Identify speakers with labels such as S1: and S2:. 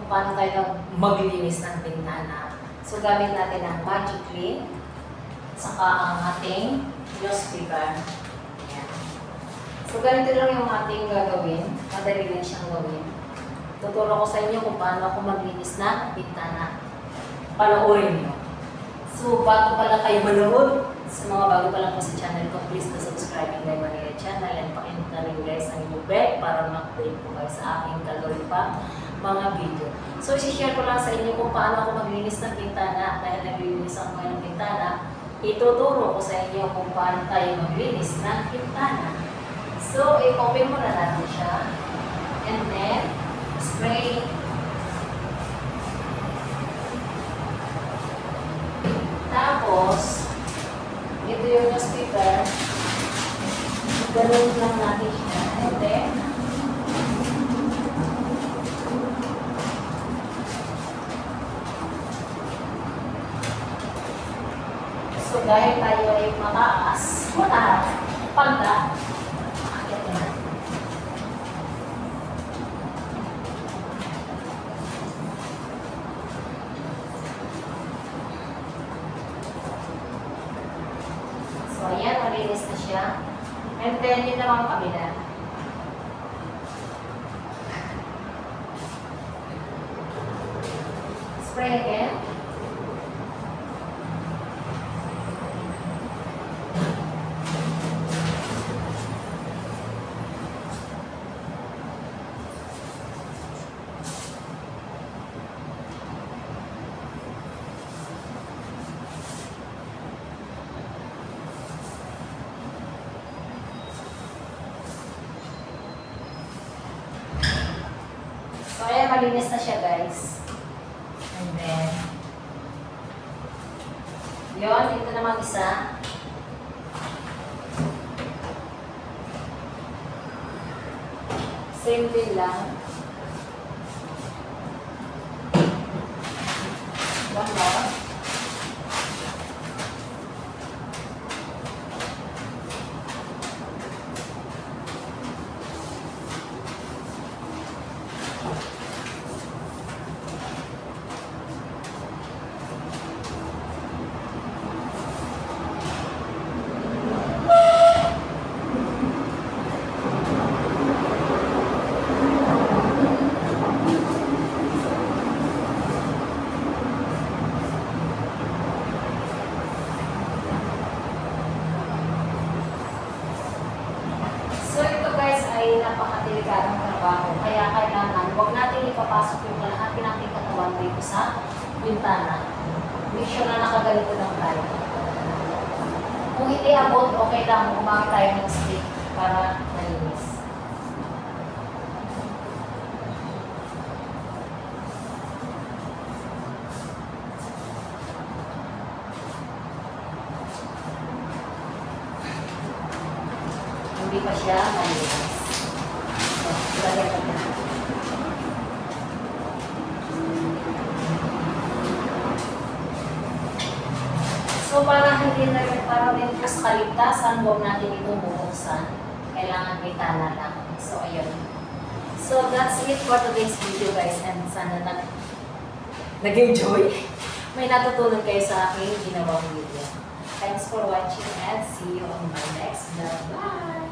S1: kung paano tayo maglinis ng bintana. So, gamit natin ang Magic Clean, saka ang ating Gloss Paper. Ayan. So, ganito lang yung ating gagawin. Madali lang siyang gawin. Tuturo ko sa inyo kung paano ako maglinis ng bintana. Panoorin nyo. So, bago pala kayo manood, sa mga bago pa lang po sa channel ko, please na subscribe ang Guy Maria channel and pakindot na rin guys ang inyong bell para ma-update po kayo sa aking gagawin pa mga video. So, isi-share ko lang sa inyo kung paano ako maglinis ng bintana. Dahil naglilinis ako ngayon ng bintana, ituturo ko sa inyo kung paano tayo maglinis ng bintana. So, i-open mo na natin siya. And then, spray. Tapos, ito yung newspaper. Ganun lang natin siya. And then, so dahil tayo ay mataas, pagda, akit na. So, ayan, malinis na siya. And then, yun naman kabila. Spray again. So, ayan, malinis na siya, guys. And then, yun, ito naman isa. Same din lang. One more. Napakadelikadong trabaho. Kaya kailangan, huwag natin ipapasok yung kalahati ng ating katawan dito sa bintana. Make sure na nakaganito lang tayo. Kung hindi abot, okay lang, umamit tayo ng stick para malinis. Hindi pa siya malinis. So, para hindi na rin para din po sa kaligtasan, huwag natin itong bubuksan. Kailangan bintana lang. So, ayun. So, that's it for today's video, guys. And sana nag-enjoy. May natutunan kayo sa aking ginawang video. Thanks for watching and see you on my next vlog. Bye!